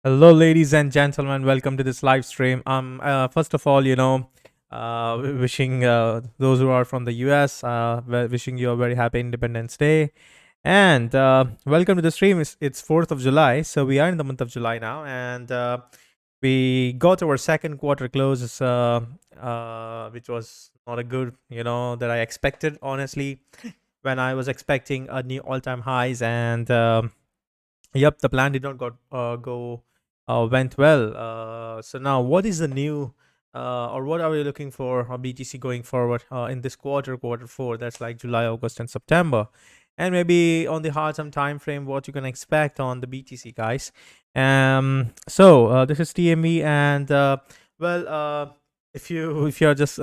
Hello, ladies and gentlemen. Welcome to this live stream. First of all, wishing those who are from the US, wishing you a very happy Independence Day. And welcome to the stream. It's 4th of July. So we are in the month of July now. And we got our second quarter close, which was not a good, that I expected, honestly, when I was expecting a new all time highs. And yep, the plan did not go went well. So now, what is the new, or what are we looking for BTC going forward in this quarter four? That's like July, August, and September, and maybe on the hard some time frame, what you can expect on the BTC, guys. So this is TME, and well, if you're just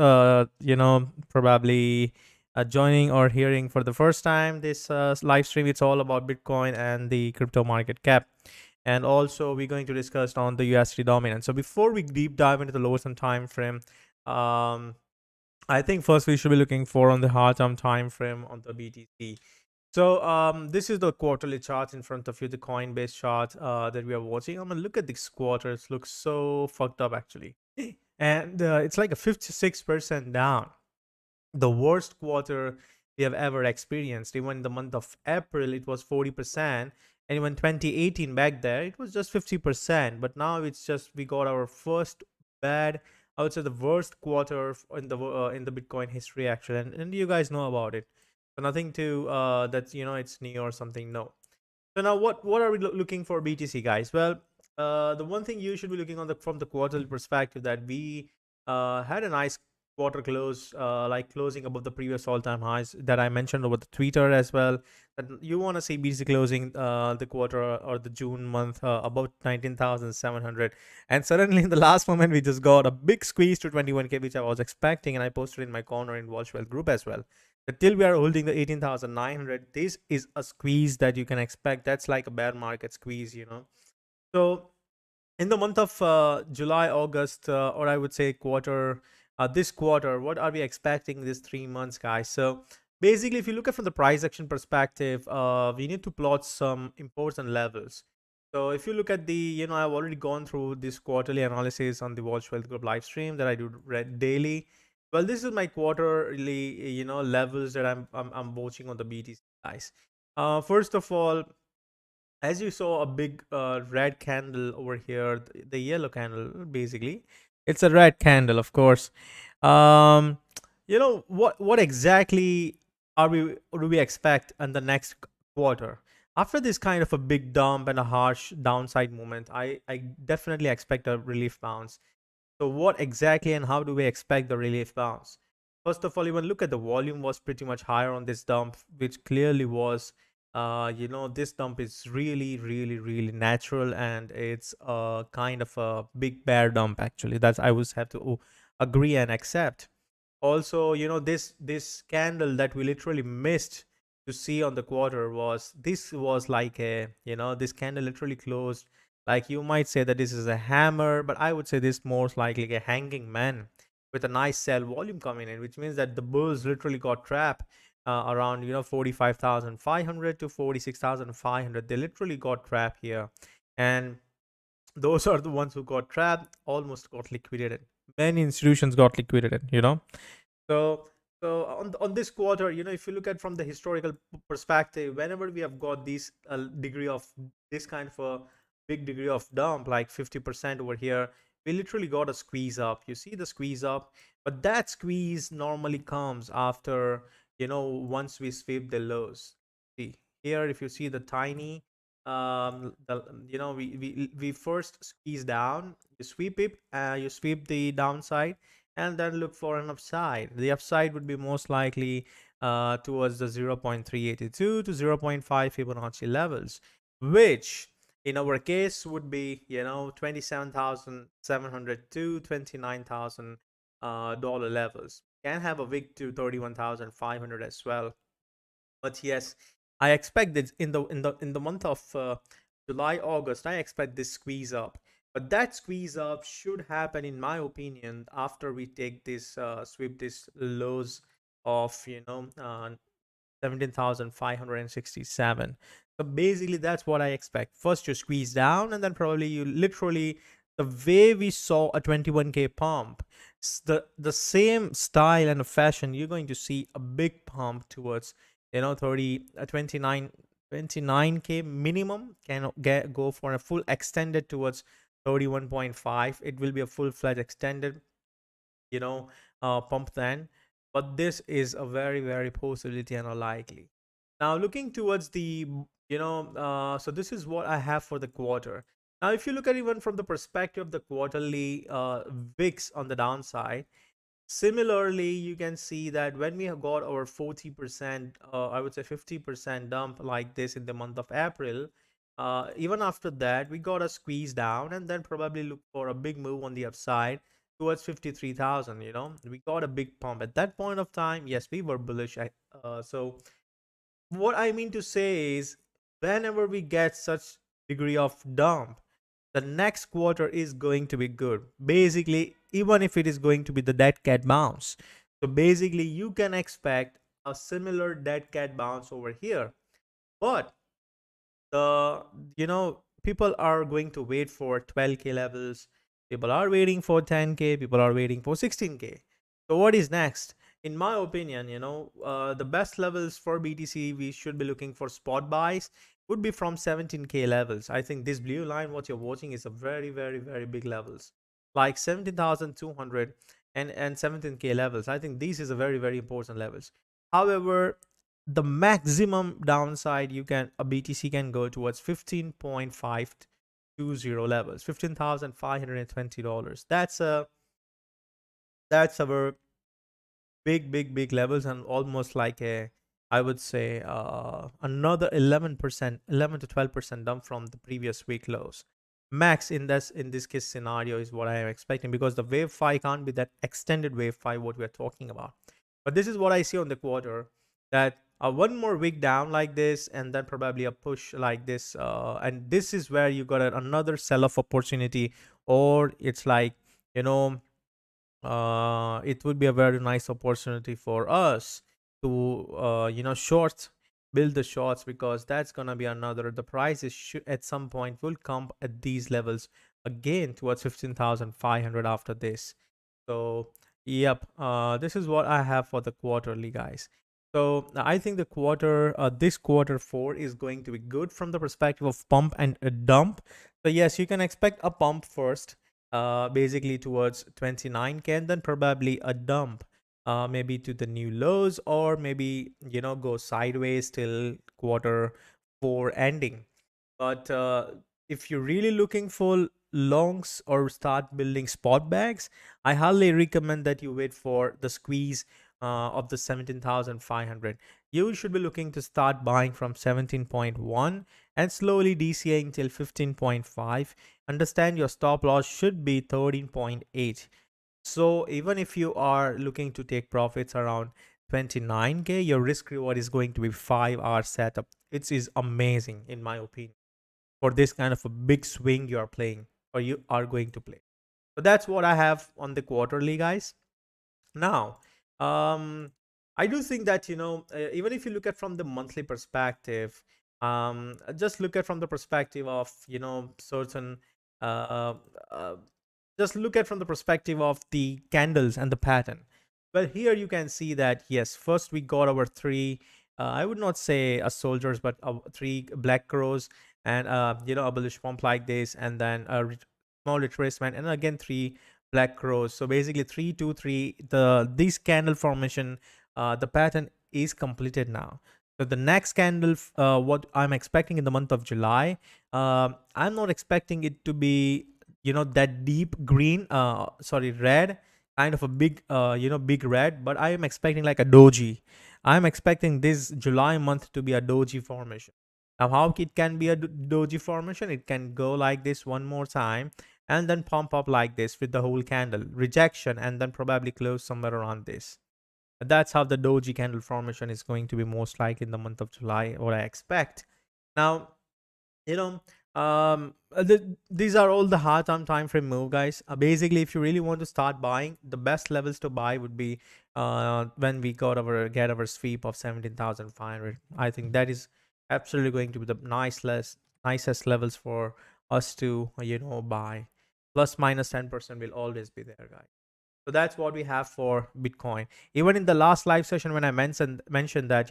probably joining or hearing for the first time this live stream, it's all about Bitcoin and the crypto market cap. And also, we're going to discuss on the USD dominance. So before we deep dive into the lower some time frame, um, I think first we should be looking for on the hard term time frame on the BTC. So this is the quarterly chart in front of you, the Coinbase chart that we are watching. I'm gonna look at this quarter. It looks so fucked up actually, and it's like a 56% down, the worst quarter we have ever experienced. Even in the month of April, it was 40%. And even 2018 back there, it was just 50%. But now it's just we got our first bad, I would say the worst quarter in the Bitcoin history actually. And you guys know about it. So nothing to that's it's new or something. No. So now what are we looking for BTC, guys? Well, the one thing you should be looking on from the quarterly perspective, that we had a nice quarter close, like closing above the previous all-time highs that I mentioned over the Twitter as well. That you want to see BTC closing the quarter or the June month about 19,700, and suddenly in the last moment we just got a big squeeze to 21k, which I was expecting, and I posted in my corner in Walshwell group as well. Till we are holding the 18,900, this is a squeeze that you can expect. That's like a bear market squeeze. So in the month of July, August, or I would say this quarter, what are we expecting these 3 months, guys? So basically, if you look at from the price action perspective, we need to plot some important levels. So if you look at I've already gone through this quarterly analysis on the Watch Wealth Group live stream that I do read daily. Well, this is my quarterly, levels that I'm watching on the BTC, guys. First of all, as you saw a big red candle over here, the yellow candle, basically it's a red candle, of course. um what exactly are we do we expect in the next quarter? After this kind of a big dump and a harsh downside movement, I definitely expect a relief bounce. So what exactly and how do we expect the relief bounce? First of all, even look at the volume was pretty much higher on this dump, which clearly was, this dump is really, really, really natural, and it's a kind of a big bear dump actually. That's I would have to agree and accept. Also, this candle that we literally missed to see on the quarter was like this candle literally closed, like you might say that this is a hammer, but I would say this most likely a hanging man with a nice sell volume coming in, which means that the bulls literally got trapped around 45,500 to 46,500. They literally got trapped here, and those are the ones who got trapped, almost got liquidated. Many institutions got liquidated. So, so on this quarter, if you look at from the historical perspective, whenever we have got this degree of this kind of a big degree of dump, like 50% over here, we literally got a squeeze up. You see the squeeze up, but that squeeze normally comes after, once we sweep the lows. See here, if you see the tiny, we first squeeze down, you sweep the downside, and then look for an upside. The upside would be most likely towards the 0.382 to zero point 0.5 Fibonacci levels, which in our case would be 27,700 to 29,000 dollar levels. Can have a wick to 31,500 as well. But yes, I expect that in the month of July, August, I expect this squeeze up. But that squeeze up should happen, in my opinion, after we take this sweep this lows of 17,567. So basically that's what I expect. First you squeeze down, and then probably you literally, the way we saw a 21k pump, the same style and fashion, you're going to see a big pump towards 30 29k minimum, can go for a full extended towards 31.5. It will be a full-fledged extended, you know pump then. But this is a very, very possibility and unlikely. Now looking towards the, so this is what I have for the quarter. Now if you look at even from the perspective of the quarterly VIX on the downside, similarly, you can see that when we have got our 40%, I would say 50% dump like this in the month of April, even after that, we got a squeeze down and then probably look for a big move on the upside towards 53,000. We got a big pump at that point of time. Yes, we were bullish. So what I mean to say is, whenever we get such degree of dump, the next quarter is going to be good. Basically, even if it is going to be the dead cat bounce. So basically, you can expect a similar dead cat bounce over here. But the people are going to wait for 12k levels. People are waiting for 10k. People are waiting for 16k. So what is next? In my opinion, the best levels for BTC we should be looking for spot buys would be from 17k levels. I think this blue line what you're watching is a very, very, very big levels, like 17,200 and 17k levels. I think this is a very, very important levels. However, the maximum downside you can, a BTC can go towards 15.520 levels, $15,520. That's our big, big, big levels, and almost like a, I would say, another 11%, 11 to 12% dump from the previous week lows. Max in this case scenario is what I am expecting, because the wave 5 can't be that extended wave 5 what we are talking about. But this is what I see on the quarter, that one more week down like this, and then probably a push like this, and this is where you got another sell-off opportunity, or it's like, it would be a very nice opportunity for us to short, build the shorts, because that's gonna be another, the prices should at some point will come at these levels again towards 15,500 after this. So yep, this is what I have for the quarterly, guys. So I think the quarter, this quarter 4 is going to be good from the perspective of pump and a dump. So yes, you can expect a pump first, basically towards 29k, and then probably a dump, maybe to the new lows, or maybe go sideways till quarter 4 ending. But if you're really looking for longs or start building spot bags, I highly recommend that you wait for the squeeze of the 17,500. You should be looking to start buying from 17.1 and slowly DCAing till 15.5. Understand your stop loss should be 13.8. So even if you are looking to take profits around 29k, your risk reward is going to be 5-hour setup. It is amazing in my opinion for this kind of a big swing you are playing, or you are going to play. So that's what I have on the quarterly, guys. Now, I do think that, even if you look at from the monthly perspective, just look at from the perspective of, certain, uh, uh, just look at from the perspective of the candles and the pattern. Well, here you can see that, yes, first we got our three, I would not say soldiers, but three black crows, and, a bullish pump like this, and then a small retracement, and again, three black crows. So basically 3 2 3, this candle formation, the pattern is completed now. So the next candle, what I'm expecting in the month of July, I'm not expecting it to be that deep green, sorry, red, kind of a big big red, but I am expecting like a doji. I'm expecting this July month to be a doji formation. Now how it can be a doji formation, it can go like this one more time and then pump up like this with the whole candle rejection, and then probably close somewhere around this. That's how the doji candle formation is going to be most like in the month of July, what I expect. Now, you know these are all the hard time frame move, guys. Basically, if you really want to start buying, the best levels to buy would be when we get our sweep of 17,500. I think that is absolutely going to be the nicest levels for us to buy. Plus minus 10% will always be there, guys. So that's what we have for Bitcoin. Even in the last live session, when I mentioned that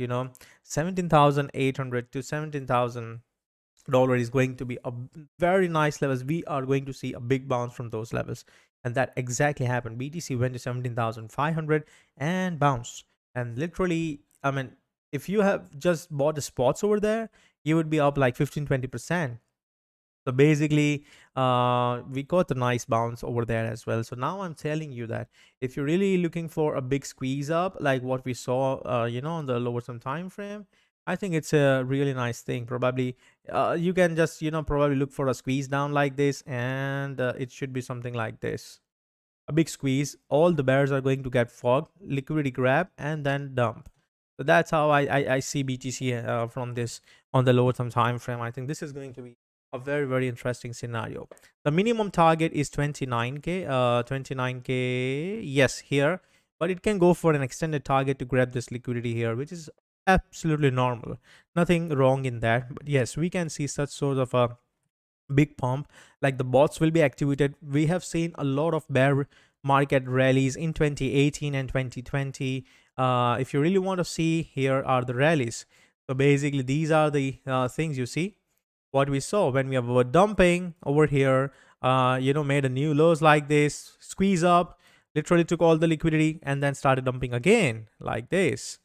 17,800 to $17,000 is going to be a very nice levels. We are going to see a big bounce from those levels, and that exactly happened. BTC went to 17,500 and bounced, and literally, I mean, if you have just bought the spots over there, you would be up like 15-20%. So basically, we got a nice bounce over there as well. So now I'm telling you that if you're really looking for a big squeeze up, like what we saw, on the lower some time frame, I think it's a really nice thing. Probably, you can just, probably look for a squeeze down like this, and it should be something like this. A big squeeze. All the bears are going to get fogged, liquidity grab, and then dump. So that's how I see BTC from this on the lower term time frame. I think this is going to be a very, very interesting scenario. The minimum target is 29k, 29k, yes, here, but it can go for an extended target to grab this liquidity here, which is absolutely normal. Nothing wrong in that. But yes, we can see such sort of a big pump, like the bots will be activated. We have seen a lot of bear market rallies in 2018 and 2020. If you really want to see, here are the rallies. So basically these are the things you see what we saw when we were dumping over here, made a new lows like this, squeeze up, literally took all the liquidity and then started dumping again like this.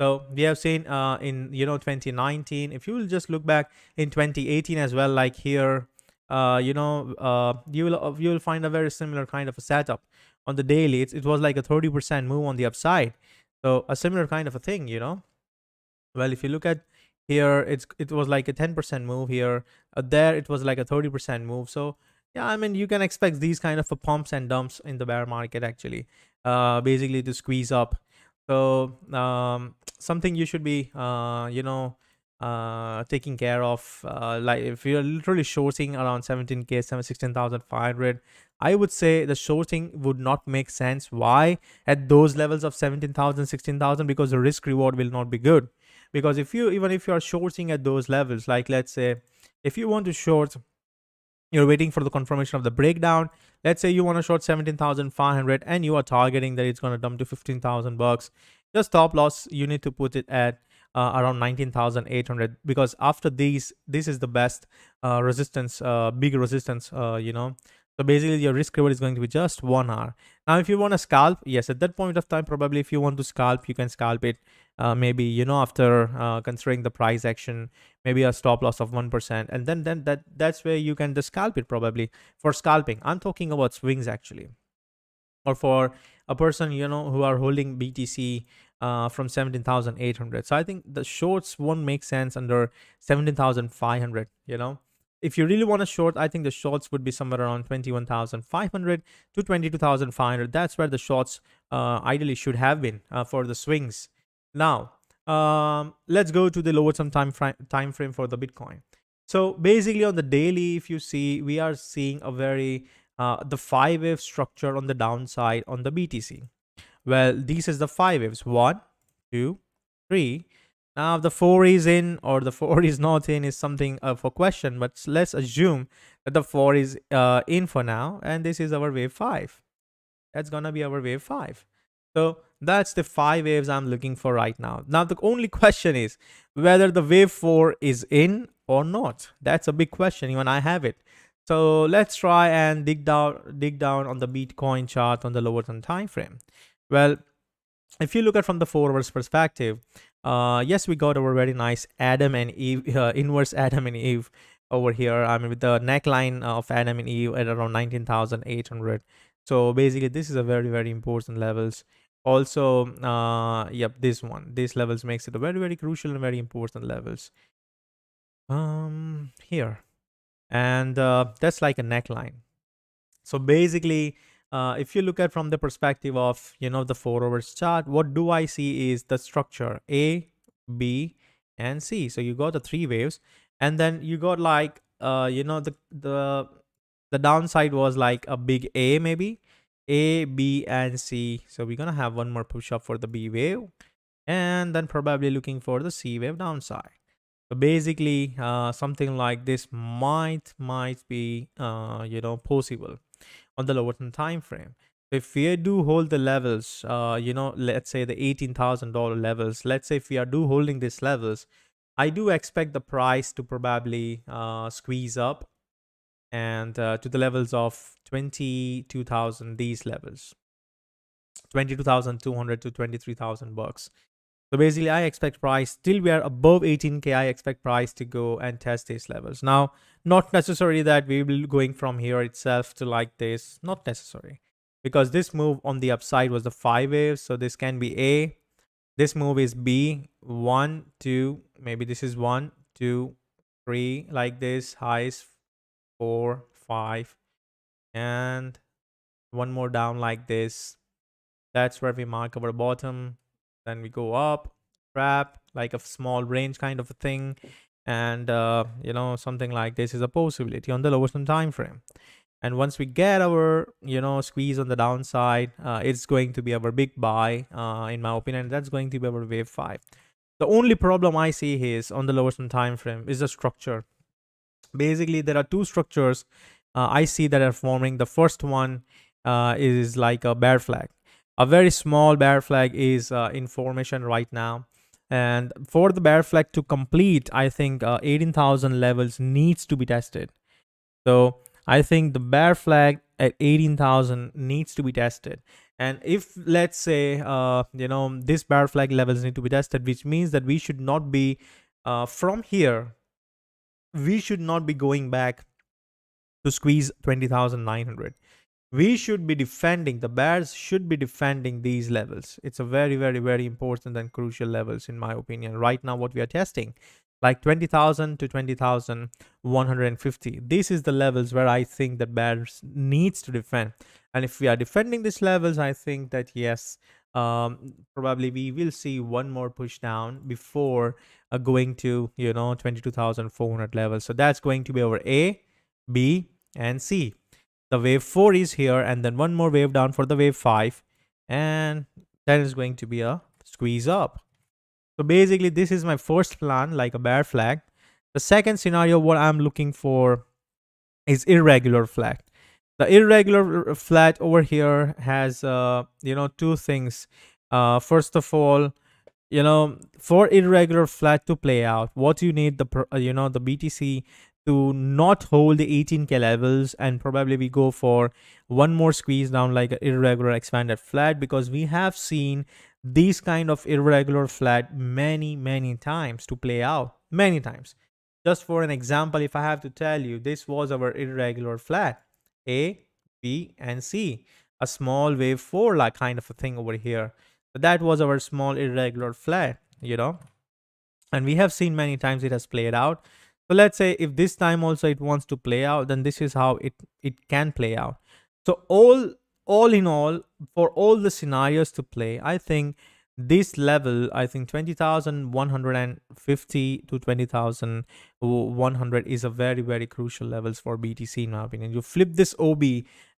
So we have seen in 2019. If you will just look back in 2018 as well, like here, you will find a very similar kind of a setup on the daily. It was like a 30% move on the upside. So a similar kind of a thing. Well, if you look at here, it was like a 10% move here. There it was like a 30% move. So yeah, I mean, you can expect these kind of a pumps and dumps in the bear market actually, basically to squeeze up. So something you should be taking care of, like if you're literally shorting around 17k, 16,500, I would say the shorting would not make sense. Why? At those levels of 17,000, 16,000, because the risk reward will not be good. Because even if you are shorting at those levels, like let's say if you want to short, you're waiting for the confirmation of the breakdown. Let's say you want to short 17,500 and you are targeting that it's going to dump to 15,000 bucks. The stop loss, you need to put it at around 19,800, because after this is the best resistance, big resistance, So basically your risk reward is going to be just 1 hour. Now, if you want to scalp, yes, at that point of time, probably if you want to scalp, you can scalp it maybe, after considering the price action, maybe a stop loss of 1%. And then that's where you can just scalp it probably for scalping. I'm talking about swings actually, or for a person, who are holding BTC from 17,800. So I think the shorts won't make sense under 17,500. If you really want to short, I think the shorts would be somewhere around 21,500 to 22,500. That's where the shorts ideally should have been for the swings. Now, let's go to the lower some time frame for the Bitcoin. So basically on the daily, if you see, we are seeing a very the 5-wave structure on the downside on the BTC. Well, this is the 5 waves. 1, 2, 3. Now the 4 is in or the 4 is not in is something of a question, but let's assume that the 4 is in for now, and this is our wave 5. That's gonna be our wave 5. So that's the 5 waves I'm looking for right now. Now the only question is whether the wave 4 is in or not. That's a big question. Even I have it. So let's try and dig down on the Bitcoin chart on the lower time frame. Well, if you look at from the 4 hours perspective, yes, we got our very nice Adam and Eve, inverse Adam and Eve over here. I mean, with the neckline of Adam and Eve at around 19,800. So basically, this is a very, very important levels. Also, yep, these levels makes it a very, very crucial and very important levels. Here, and that's like a neckline. So basically, if you look at from the perspective of the 4 hours chart, what do I see is the structure A, B, and C. So you got the 3 waves, and then you got like the downside was like a big A, maybe A, B, and C. So we're gonna have one more push up for the B wave, and then probably looking for the C wave downside. So basically, something like this might be possible on the lower term time frame. If we do hold the levels, let's say the $18,000 levels, let's say if we are do holding these levels, I do expect the price to probably squeeze up and to the levels of 22,000, these levels, 22,200 to 23,000 bucks. So basically, I expect price till we are above 18K. I expect price to go and test these levels. Now, not necessarily that we will going from here itself to like this. Not necessary, because this move on the upside was the 5 waves. So this can be A. This move is B. 1, 2. Maybe this is 1, 2, 3. Like this. Highs 4, 5, and one more down like this. That's where we mark our bottom. Then we go up, trap, like a small range kind of a thing. And, something like this is a possibility on the lowest time frame. And once we get our, squeeze on the downside, it's going to be our big buy, in my opinion. That's going to be our wave 5. The only problem I see here is on the lowest time frame is the structure. Basically, there are two structures I see that are forming. The first one is like a bear flag. A very small bear flag is in formation right now. And for the bear flag to complete, I think 18,000 levels needs to be tested. So I think the bear flag at 18,000 needs to be tested. And if, let's say, this bear flag levels need to be tested, which means that we should not be from here, we should not be going back to squeeze 20,900. We should be defending, the bears should be defending these levels. It's a very, very, very important and crucial levels in my opinion. Right now, what we are testing, like 20,000 to 20,150. This is the levels where I think that bears needs to defend. And if we are defending these levels, I think that yes, probably we will see one more push down before going to 22,400 levels. So that's going to be our A, B, and C. The wave 4 is here, and then one more wave down for the wave 5, and that is going to be a squeeze up. So basically, this is my first plan, like a bear flag. The second scenario, what I'm looking for is irregular flag. The irregular flat over here has two things. First of all, for irregular flat to play out, what you need the BTC to not hold the 18K levels, and probably we go for one more squeeze down like an irregular expanded flat, because we have seen these kind of irregular flat many times to play out, many times. Just for an example, if I have to tell you, this was our irregular flat, A, B, and C, a small wave 4 like kind of a thing over here. So that was our small irregular flat, and we have seen many times it has played out. So let's say if this time also it wants to play out, then this is how it can play out. So all in all, for all the scenarios to play, I think this level, I think 20,150 to 20,100 is a very, very crucial levels for BTC in my opinion. You flip this OB,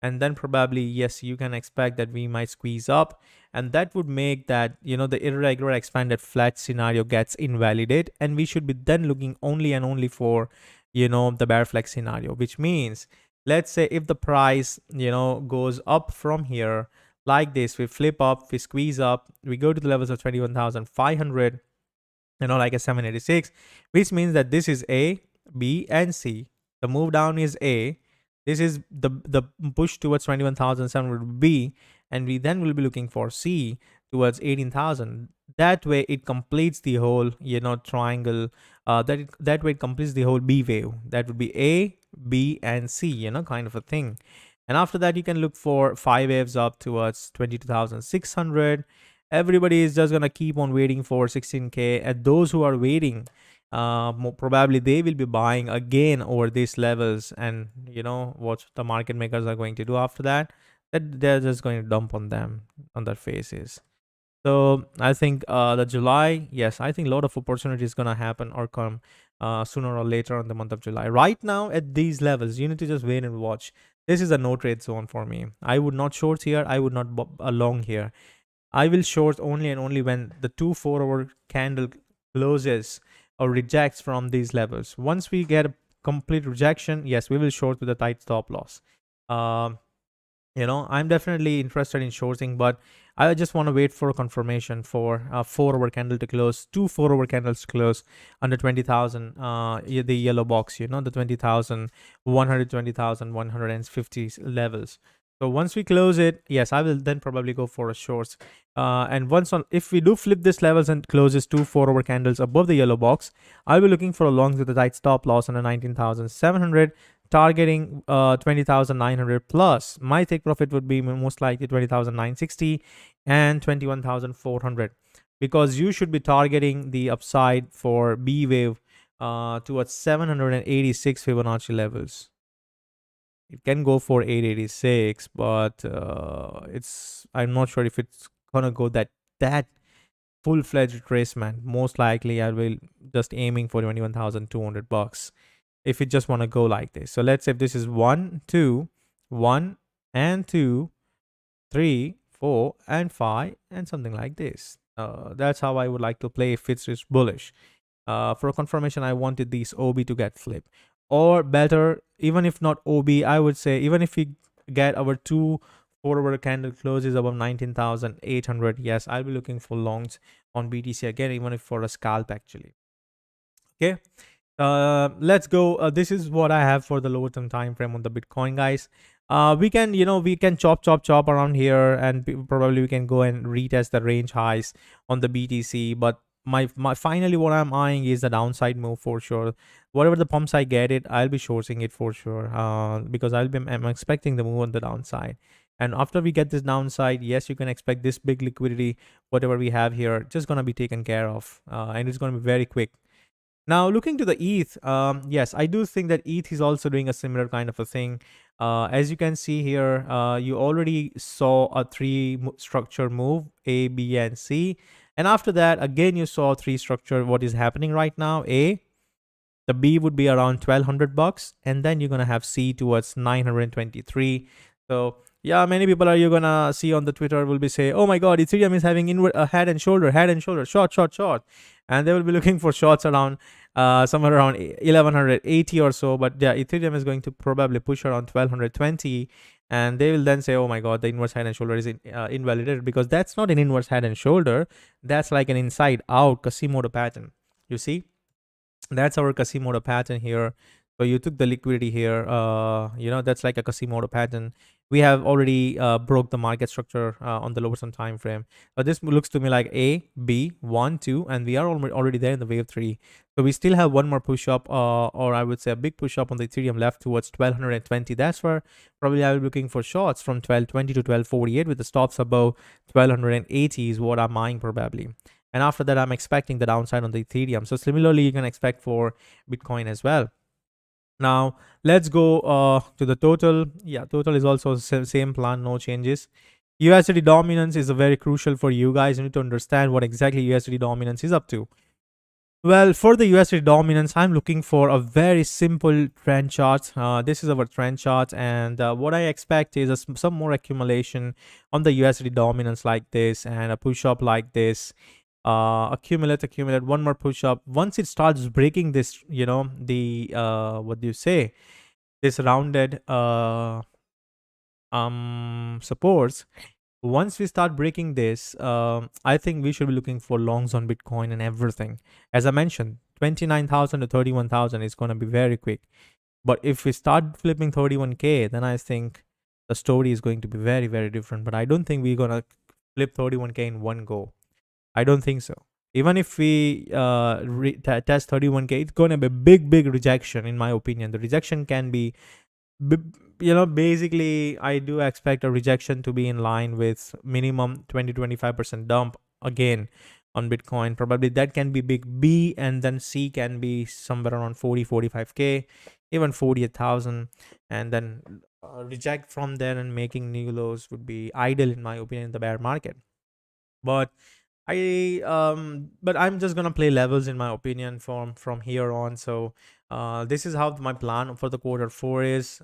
and then probably, yes, you can expect that we might squeeze up, and that would make that, the irregular expanded flat scenario gets invalidated, and we should be then looking only and only for, the bear flag scenario, which means, let's say if the price, goes up from here, like this, we flip up, we squeeze up, we go to the levels of 21,500, like a 786, which means that this is A, B, and C. The move down is A. This is the push towards 21,700 B, and we then will be looking for C towards 18,000. That way it completes the whole, triangle. That way it completes the whole B wave. That would be A, B, and C, kind of a thing. And after that, you can look for 5 waves up towards 22,600. Everybody is just going to keep on waiting for 16K. And those who are waiting, probably they will be buying again over these levels. And what the market makers are going to do after that, that they're just going to dump on them, on their faces. So I think the July, yes, I think a lot of opportunity is going to happen or come sooner or later in the month of July. Right now at these levels, you need to just wait and watch. This is a no trade zone for me. I would not short here. I would not long here. I will short only and only when the 2 4-hour candle closes or rejects from these levels. Once we get a complete rejection, yes, we will short with a tight stop loss. um, I'm definitely interested in shorting, but I just want to wait for confirmation for a 4 hour candle to close, 2 4 hour candles to close under 20,000, the yellow box, the 20,000, 150 levels. So once we close it, yes, I will then probably go for a shorts. And if we do flip this levels and closes 2 4 hour candles above the yellow box, I'll be looking for a longs with a tight stop loss on a 19,700, targeting 20,900 plus. My take profit would be most likely 20,960 and 21,400, because you should be targeting the upside for B wave towards 786 Fibonacci levels. It can go for 886, but I'm not sure if it's gonna go that full-fledged retracement. Most likely I will just aiming for 21,200 bucks if you just want to go like this. So let's say if this is 1 2 1 and 2 3 4 and 5 and something like this. That's how I would like to play if it's just bullish. For confirmation, I wanted these OB to get flipped, or better, even if not OB, I would say even if we get our 2 4 hour candle closes above 19,800, yes, I'll be looking for longs on BTC again, even if for a scalp actually. Okay, let's go. This is what I have for the lower term time frame on the Bitcoin, guys. We can chop around here, and probably we can go and retest the range highs on the BTC. But my finally what I'm eyeing is the downside move for sure. Whatever the pumps I get it, I'll be shorting it for sure. Because I'm expecting the move on the downside. And after we get this downside, yes, you can expect this big liquidity, whatever we have here, just gonna be taken care of, and it's gonna be very quick. Now, looking to the ETH, yes, I do think that ETH is also doing a similar kind of a thing. As you can see here, you already saw a structure move, A, B, and C. And after that, again, you saw three structure. What is happening right now? A, the B would be around 1,200 bucks, and then you're gonna have C towards 923. So yeah, many people you're gonna see on the Twitter will be say, oh my god, Ethereum is having head and shoulder, short, and they will be looking for shorts around somewhere around 1,180 or so. But yeah, Ethereum is going to probably push around 1,220, and they will then say, oh my god, the inverse head and shoulder is invalidated, because that's not an inverse head and shoulder, that's like an inside out Kashimoto pattern. You see, that's our Kashimoto pattern here. So you took the liquidity here, that's like a Kashimoto pattern. We have already broke the market structure on the lower some time frame. But this looks to me like A, B, 1, 2, and we are already there in the wave 3. So we still have one more push up, or I would say a big push up on the Ethereum left towards 1,220. That's where probably I'll be looking for shorts from 1,220 to 1,248 with the stops above 1,280 is what I'm eyeing probably. And after that, I'm expecting the downside on the Ethereum. So similarly, you can expect for Bitcoin as well. Now let's go to the total. Yeah, total is also same plan, no changes. USD dominance is a very crucial for you guys. You need to understand what exactly USD dominance is up to. Well, for the USD dominance, I'm looking for a very simple trend chart. This is our trend chart, and what I expect is some more accumulation on the USD dominance like this, and a push up like this. Accumulate, one more push up. Once it starts breaking this, the what do you say, this rounded supports, once we start breaking this, I think we should be looking for longs on Bitcoin and everything. As I mentioned, 29,000 to 31,000 is going to be very quick. But if we start flipping 31k, then I think the story is going to be very, very different. But I don't think we're going to flip 31k in one go. I don't think so. Even if we test 31k, it's going to be a big rejection, in my opinion. The rejection can be, basically, I do expect a rejection to be in line with minimum 20-25% dump again on Bitcoin. Probably that can be big B, and then C can be somewhere around 40-45k, even 48,000, and then reject from there and making new lows would be ideal, in my opinion, in the bear market. But but I'm just gonna play levels, in my opinion, from here on. So this is how my plan for the Q4 is.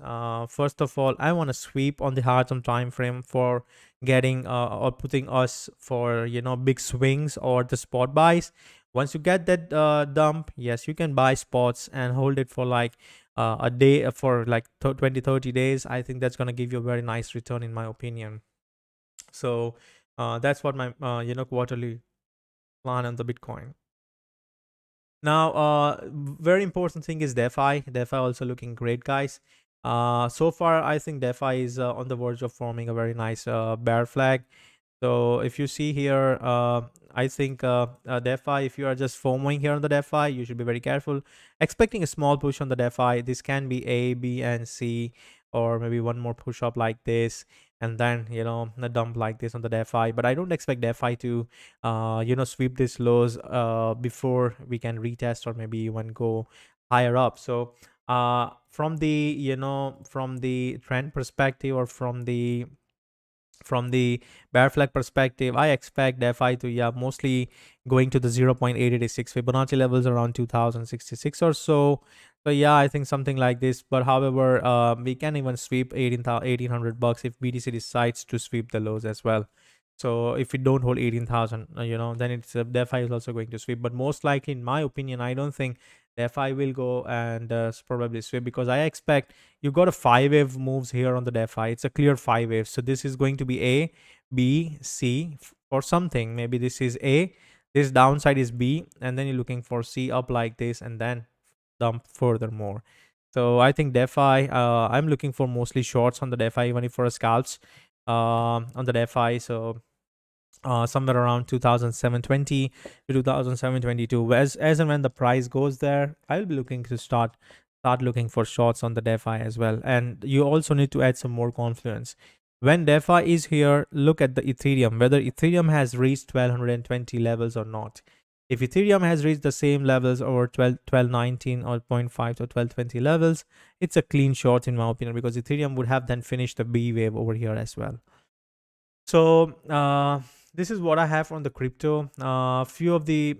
First of all, I want to sweep on the hard term time frame for getting or putting us for big swings or the spot buys. Once you get that dump, yes, you can buy spots and hold it for like a day, for like 20-30 days. I think that's going to give you a very nice return in my opinion. So that's what my quarterly plan on the Bitcoin. Now, very important thing is DeFi. DeFi also looking great, guys. So far, I think DeFi is on the verge of forming a very nice bear flag. So if you see here, I think DeFi, if you are just FOMOing here on the DeFi, you should be very careful. Expecting a small push on the DeFi. This can be A, B, and C, or maybe one more push up like this, and then a dump like this on the DeFi. But I don't expect DeFi to sweep these lows before we can retest or maybe even go higher up. So from the from the trend perspective, or from the bear flag perspective, I expect DeFi to, yeah, mostly going to the 0.886 Fibonacci levels around 2066 or so. So yeah, I think something like this. But however, we can even sweep 1800 bucks if BTC decides to sweep the lows as well. So if we don't hold 18,000, then it's DeFi is also going to sweep. But most likely, in my opinion, I don't think DeFi will go and probably sweep, because I expect you got a 5 wave moves here on the DeFi. It's a clear 5 wave. So this is going to be A, B, C or something. Maybe this is A, this downside is B, and then you're looking for C up like this, and then dump furthermore. So I think DeFi, I'm looking for mostly shorts on the DeFi, even if for a scalps on the DeFi. So somewhere around 2720 to 2722, as and when the price goes there, I'll be looking to start looking for shorts on the DeFi as well. And you also need to add some more confidence. When DeFi is here, look at the Ethereum, whether Ethereum has reached 1220 levels or not. If Ethereum has reached the same levels, or 1219 or zero point 0.5 to 1220 levels, it's a clean short in my opinion, because Ethereum would have then finished the B wave over here as well. So this is what I have on the crypto. Few of the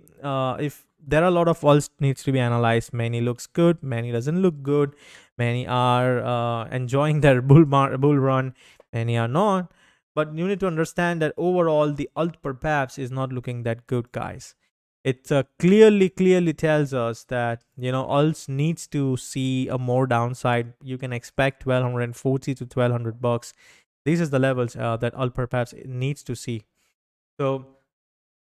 if there are a lot of alts needs to be analyzed. Many looks good, many doesn't look good. Many are enjoying their bull run, many are not. But you need to understand that overall the alt perhaps is not looking that good, guys. It clearly tells us that alts needs to see a more downside. You can expect 1240 to 1200 bucks. These is the levels that alt perhaps needs to see. So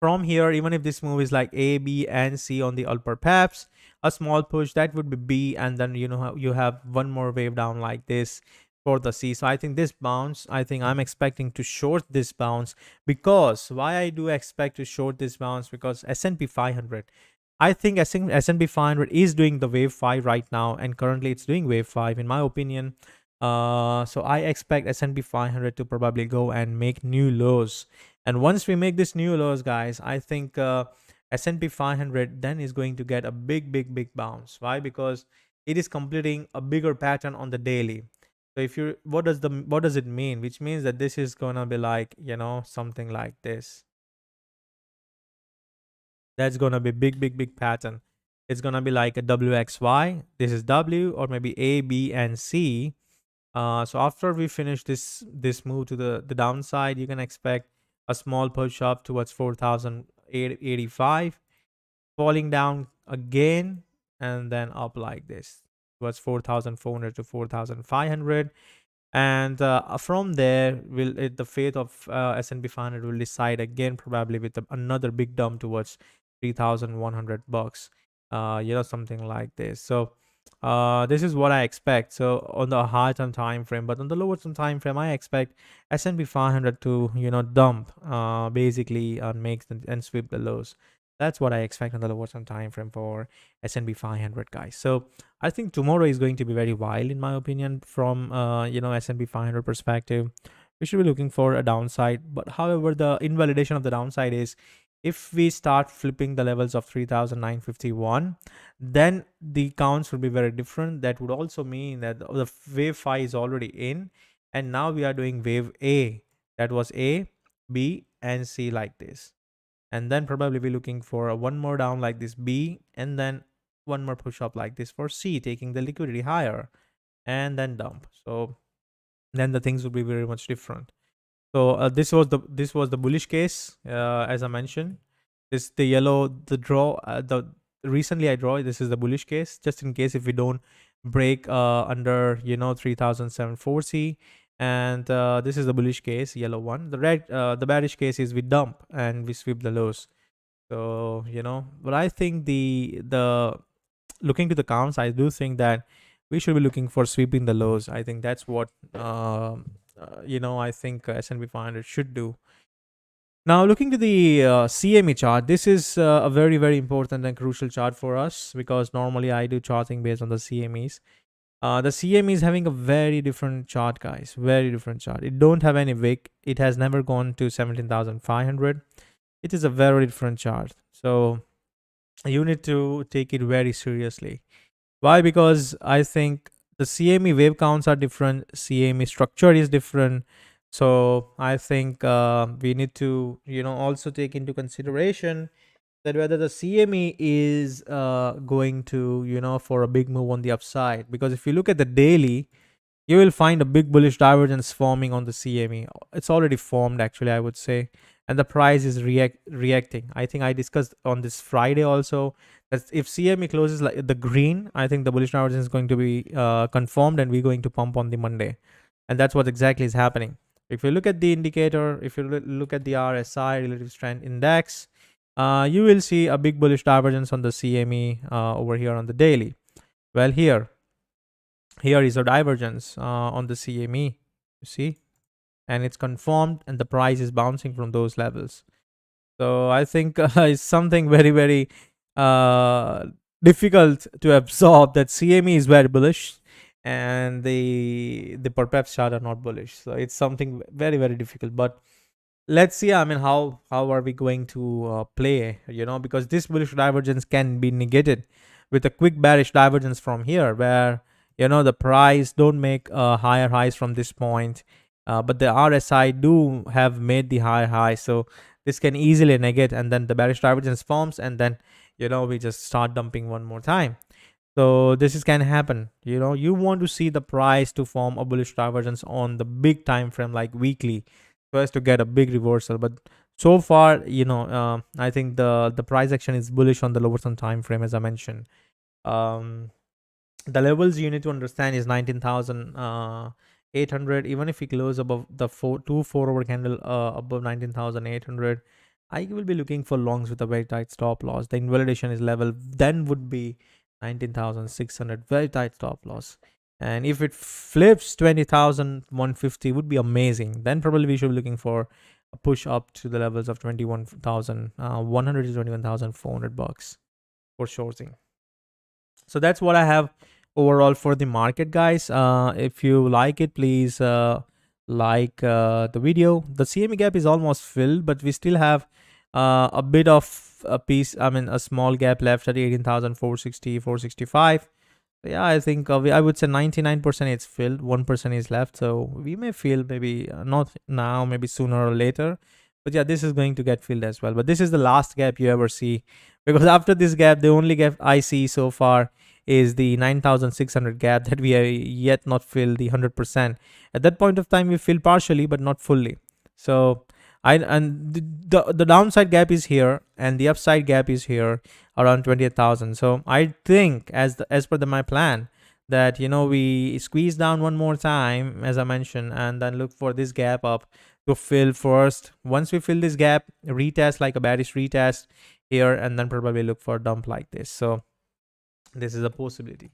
from here, even if this move is like A, B, and C on the alt perhaps, a small push that would be B, and then you have one more wave down like this for the C. So I think this bounce, I think I'm expecting to short this bounce. Because why I do expect to short this bounce? Because S&P 500, I think S&P 500 is doing the wave 5 right now, and currently it's doing wave 5 in my opinion. So I expect S&P 500 to probably go and make new lows. And once we make this new lows, guys, I think S&P 500 then is going to get a big bounce. Why? Because it is completing a bigger pattern on the daily. So if you, what does it mean? Which means that this is gonna be like something like this. That's gonna be big pattern. It's gonna be like a WXY. This is W, or maybe A, B, and C. So after we finish this move to the downside, you can expect a small push up towards 4,085, falling down again, and then up like this towards 4,400 to 4,500. And from there, the fate of S&P 500 will decide again, probably with another big dump towards 3,100 bucks. Something like this. So this is what I expect. So on the high term time frame, but on the lower term time frame, I expect S&P 500 to dump basically and and sweep the lows. That's what I expect on the lower term time frame for S&P 500, guys. So I think tomorrow is going to be very wild in my opinion from S&P 500 perspective. We should be looking for a downside, but however, the invalidation of the downside is if we start flipping the levels of 3,951, then the counts will be very different. That would also mean that the wave 5 is already in, and now we are doing wave A. That was A, B, and C like this. And then probably be looking for a one more down like this B, and then one more push up like this for C, taking the liquidity higher, and then dump. So then the things would be very much different. So this was the bullish case, as I mentioned. This the yellow, the draw, the recently I draw, this is the bullish case, just in case if we don't break under 3740, and this is the bullish case, yellow one. The bearish case is we dump and we sweep the lows. So but I think the looking to the counts, I do think that we should be looking for sweeping the lows. I think that's what I think S&P 500 should do. Now, looking to the CME chart, this is a very, very important and crucial chart for us, because normally I do charting based on the CMEs. The CME is having a very different chart, guys. Very different chart. It don't have any wick. It has never gone to 17,500. It is a very different chart. So you need to take it very seriously. Why? Because I think the CME wave counts are different. CME structure is different. So I think we need to, also take into consideration that whether the CME is going to, for a big move on the upside. Because if you look at the daily, you will find a big bullish divergence forming on the CME. It's already formed, actually, I would say. And the price is reacting. I think I discussed on this Friday also that if CME closes like the green, I think the bullish divergence is going to be confirmed, and we're going to pump on the Monday. And that's what exactly is happening. If you look at the indicator, if you look at the RSI, relative strength index, you will see a big bullish divergence on the CME over here on the daily. Well, here is a divergence on the CME, you see, and it's confirmed, and the price is bouncing from those levels. So I think it's something very, very difficult to absorb, that CME is very bullish and the perpeps chart are not bullish. So it's something very, very difficult. But let's see, I mean, how are we going to play, because this bullish divergence can be negated with a quick bearish divergence from here, where the price don't make higher highs from this point, but the RSI do have made the higher high. So this can easily negate, and then the bearish divergence forms, and then we just start dumping one more time. So this can happen. You want to see the price to form a bullish divergence on the big time frame, like weekly, so as to get a big reversal. But so far, I think the price action is bullish on the lower time frame, as I mentioned. The levels you need to understand is 19,800. Even if we close above the 4-hour candle above 19,800, I will be looking for longs with a very tight stop loss. The invalidation is level then would be 19,600, very tight stop loss. And if it flips 20,150, would be amazing. Then probably we should be looking for a push up to the levels of 21,100 to 21,400 bucks for shorting. So that's what I have overall for the market, guys. If you like it, please like the video. The CME gap is almost filled, but we still have a bit of a piece, a small gap left at 18,460, 465. Yeah, I think I would say 99% it's filled, 1% is left. So we may feel maybe not now, maybe sooner or later. But yeah, this is going to get filled as well. But this is the last gap you ever see, because after this gap, the only gap I see so far is the 9,600 gap that we are yet not filled the 100%. At that point of time, we fill partially, but not fully. So the downside gap is here, and the upside gap is here around 28,000. So I think as per my plan, that we squeeze down one more time, as I mentioned, and then look for this gap up to fill first. Once we fill this gap, retest like a bearish retest here, and then probably look for a dump like this. So this is a possibility.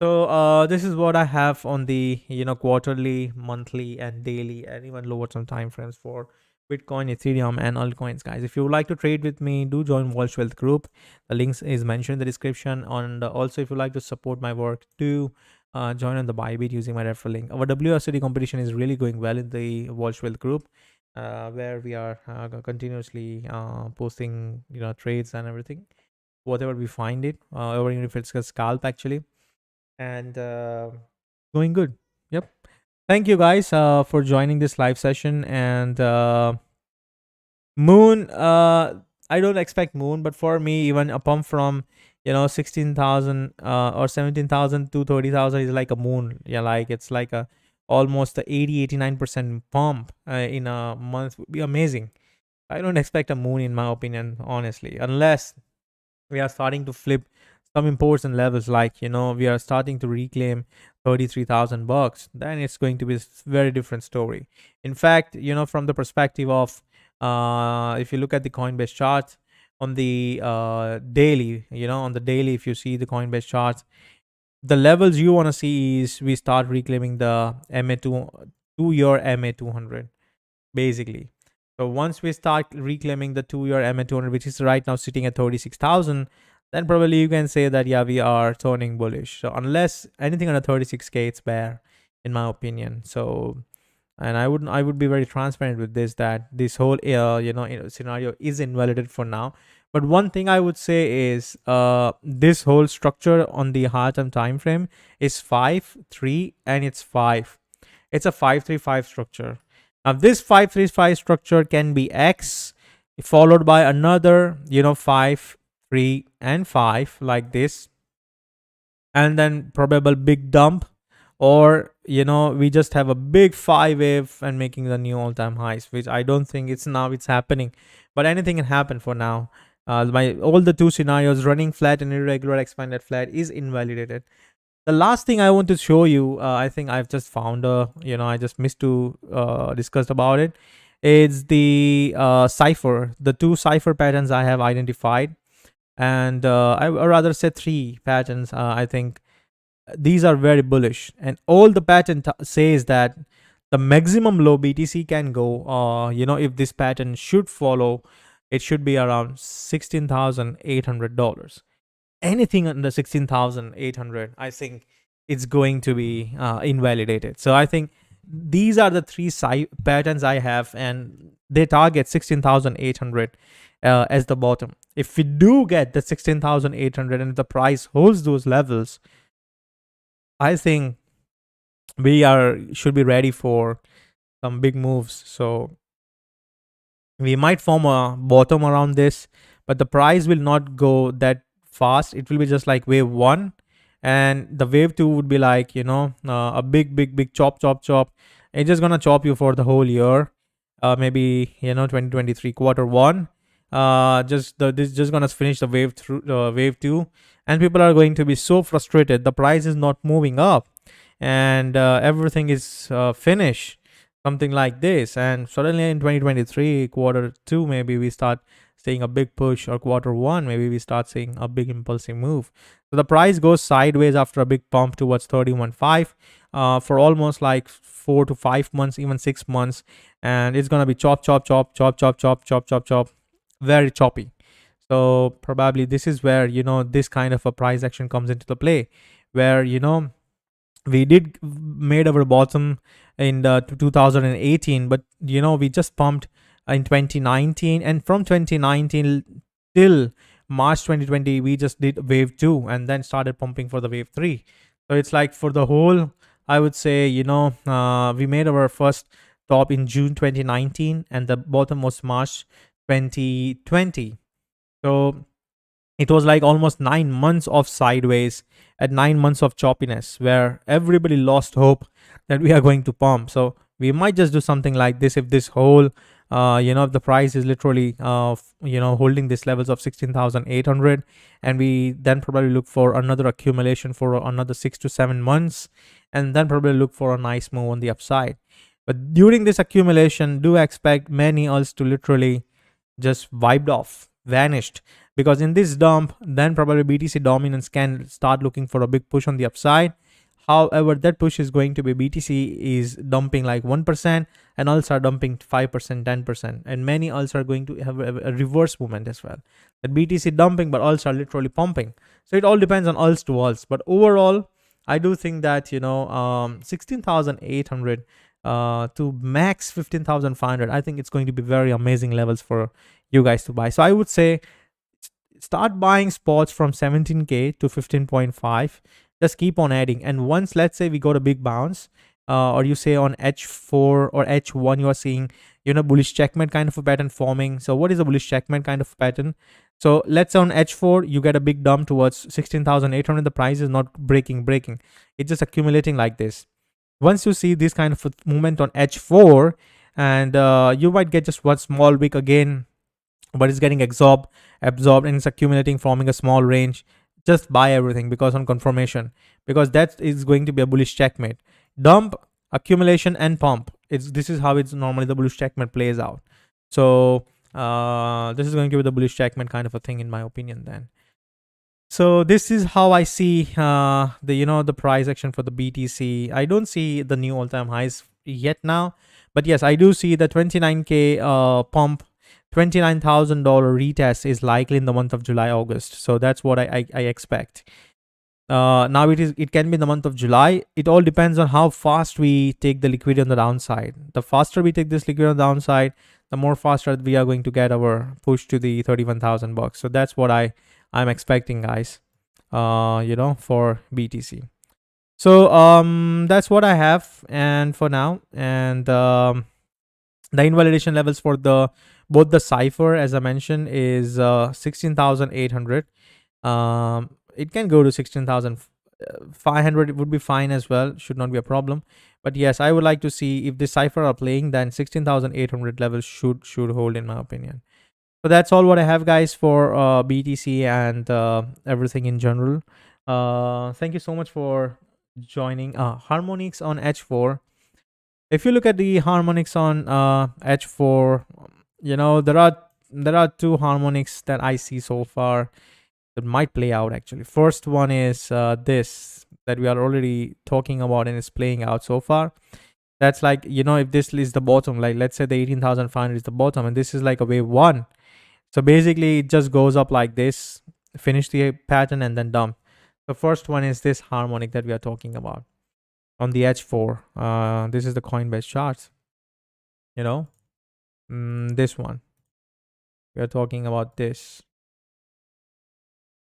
So this is what I have on the quarterly, monthly, and daily, and even lower some time frames for Bitcoin, Ethereum, and altcoins, guys. If you would like to trade with me, do join Walsh Wealth Group. The links is mentioned in the description. And also, if you like to support my work, do join on the Bybit using my referral link. Our WSOD competition is really going well in the Walsh Wealth Group, where we are continuously posting trades and everything, whatever we find it, or even if it's a scalp, actually, and going good. Yep. Thank you, guys, for joining this live session. And moon, I don't expect moon, but for me, even a pump from 16,000 or 17,000 to 30,000 is like a moon. Yeah, like it's like a almost a 80-89% pump in a month would be amazing. I don't expect a moon in my opinion, honestly, unless we are starting to flip some important levels, like we are starting to reclaim 33,000 bucks. Then it's going to be a very different story. In fact, from the perspective of if you look at the Coinbase charts on the daily, on the daily, if you see the Coinbase charts, the levels you want to see is we start reclaiming the MA2 2-year MA200 basically. So once we start reclaiming the 2-year MA200, which is right now sitting at 36,000, then probably you can say that yeah, we are turning bullish. So unless anything under 36k, it's bear, in my opinion. So, and I would be very transparent with this, that this whole scenario is invalidated for now. But one thing I would say is this whole structure on the higher term time frame is 5 3 and it's 5. It's a 5-3-5 structure. Now this 5-3-5 structure can be X followed by another 5 3 and 5 like this, and then probable big dump, or we just have a big 5 wave and making the new all-time highs, which I don't think it's happening, but anything can happen for now. All the two scenarios, running flat and irregular expanded flat, is invalidated. The last thing I want to show you, I think I've just found I just missed to discuss about it. It's the cipher, the two cipher patterns I have identified, and I or rather say three patterns. I think these are very bullish, and all the pattern says that the maximum low BTC can go. If this pattern should follow, it should be around $16,800. Anything under 16,800, I think it's going to be invalidated. So I think these are the three patterns I have, and they target 16,800 as the bottom. If we do get the 16,800 and if the price holds those levels, I think we should be ready for some big moves. So we might form a bottom around this, but the price will not go that fast. It will be just like wave 1, and the wave 2 would be like a big chop. It's just gonna chop you for the whole year, maybe 2023 quarter 1. This just gonna finish the wave through wave 2, and people are going to be so frustrated. The price is not moving up, and everything is finished, something like this. And suddenly in 2023 quarter 2, maybe we start seeing a big push, or quarter 1 maybe we start seeing a big impulsive move. So the price goes sideways after a big pump towards 31.5 for almost like 4 to 5 months, even 6 months, and it's gonna be chop, very choppy. So probably this is where this kind of a price action comes into the play, where we did made our bottom in the 2018, but we just pumped in 2019, and from 2019 till March 2020 we just did wave 2 and then started pumping for the wave 3. So it's like for the whole, I would say we made our first top in June 2019 and the bottom was March 2020. So it was like almost 9 months of sideways and 9 months of choppiness, where everybody lost hope that we are going to pump. So we might just do something like this if this whole if the price is literally holding these levels of 16,800, and we then probably look for another accumulation for another 6 to 7 months, and then probably look for a nice move on the upside. But during this accumulation, do expect many alts to literally just wiped off, vanished, because in this dump, then probably BTC dominance can start looking for a big push on the upside. However, that push is going to be BTC is dumping like 1%, and alts are dumping 5%, 10%, and many alts are going to have a reverse movement as well. That BTC dumping, but alts are literally pumping. So it all depends on alts to alts. But overall, I do think that 16,800 to max 15,500, I think it's going to be very amazing levels for you guys to buy. So I would say start buying spots from 17k to 15.5. Just keep on adding, and once let's say we got a big bounce, or you say on H4 or H1 you are seeing bullish checkmate kind of a pattern forming. So what is a bullish checkmate kind of pattern? So let's say on H4 you get a big dump towards 16,800. The price is not breaking, it's just accumulating like this. Once you see this kind of movement on H4, and you might get just one small wick again, but it's getting absorbed and it's accumulating, forming a small range. Just buy everything because on confirmation, because that is going to be a bullish checkmate. Dump, accumulation, and pump. This is how it's normally the bullish checkmate plays out. So this is going to be the bullish checkmate kind of a thing in my opinion then. So this is how I see the price action for the BTC. I don't see the new all-time highs yet now, but yes, I do see the 29k pump, $29,000 retest is likely in the month of July, August. So that's what I expect. Now it can be in the month of July. It all depends on how fast we take the liquidity on the downside. The faster we take this liquidity on the downside, the more faster we are going to get our push to the 31,000 bucks. So that's what I'm expecting, guys, for BTC. So that's what I have and for now. And the invalidation levels for both the cipher, as I mentioned, is 16,800. It can go to 16,500. It would be fine as well, should not be a problem. But yes, I would like to see if the cipher are playing, then 16,800 levels should hold in my opinion. So that's all what I have, guys, for BTC and everything in general. Thank you so much for joining. Harmonics on H4. If you look at the harmonics on H4, there are two harmonics that I see so far that might play out actually. First one is this that we are already talking about and it's playing out so far. That's like, if this is the bottom, like let's say the 18,500 is the bottom and this is like a wave one. So basically it just goes up like this, finish the pattern and then dump. The first one is this harmonic that we are talking about on the H4. This is the Coinbase charts, this one. We are talking about this.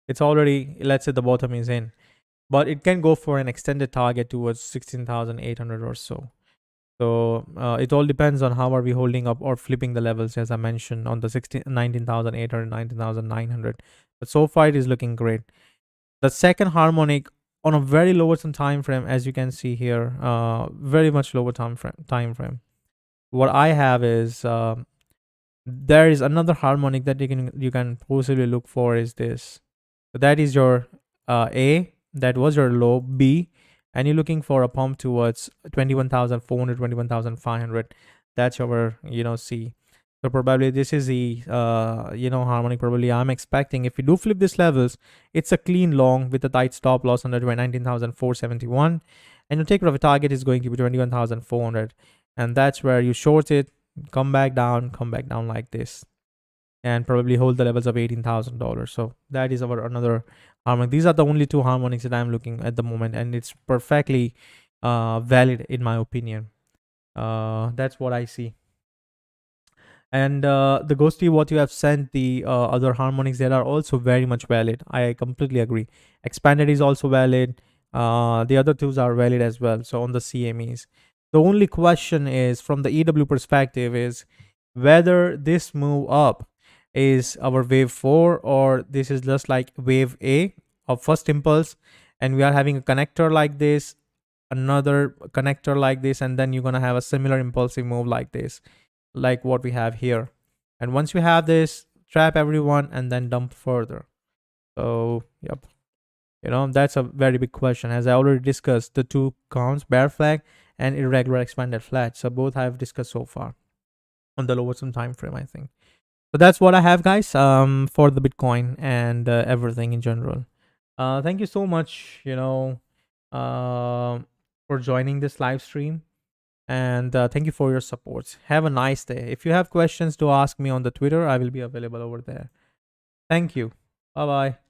It's already, let's say the bottom is in, but it can go for an extended target towards 16,800 or so. So it all depends on how are we holding up or flipping the levels, as I mentioned, on the 19,800, 19,900. But so far it is looking great. The second harmonic on a very lower time frame, as you can see here, very much lower time frame. What I have is there is another harmonic that you can possibly look for is this. So that is your A, that was your low, B, and you're looking for a pump towards 21,400, 21,500. That's your C. So probably this is the harmonic probably I'm expecting. If we do flip these levels, it's a clean long with a tight stop loss under 19,471, and your take profit target is going to be 21,400, and that's where you short it, come back down like this, and probably hold the levels of $18,000. So that is our another harmonic. These are the only two harmonics that I'm looking at the moment, and it's perfectly valid in my opinion. That's what I see. And the ghosty, what you have sent, the other harmonics that are also very much valid. I completely agree. Expanded is also valid. The other twos are valid as well. So on the CMEs, the only question is from the EW perspective is whether this move up is our wave 4 or this is just like wave A of first impulse, and we are having a connector like this, another connector like this, and then you're gonna have a similar impulsive move like this, like what we have here. And once you have this, trap everyone and then dump further. So yep, that's a very big question. As I already discussed, the two counts, bear flag and irregular expanded flat. So both I have discussed so far on the lower time frame, I think. So that's what I have, guys, for the Bitcoin and everything in general. Thank you so much, for joining this live stream. And thank you for your support. Have a nice day. If you have questions to ask me on the Twitter, I will be available over there. Thank you. Bye-bye.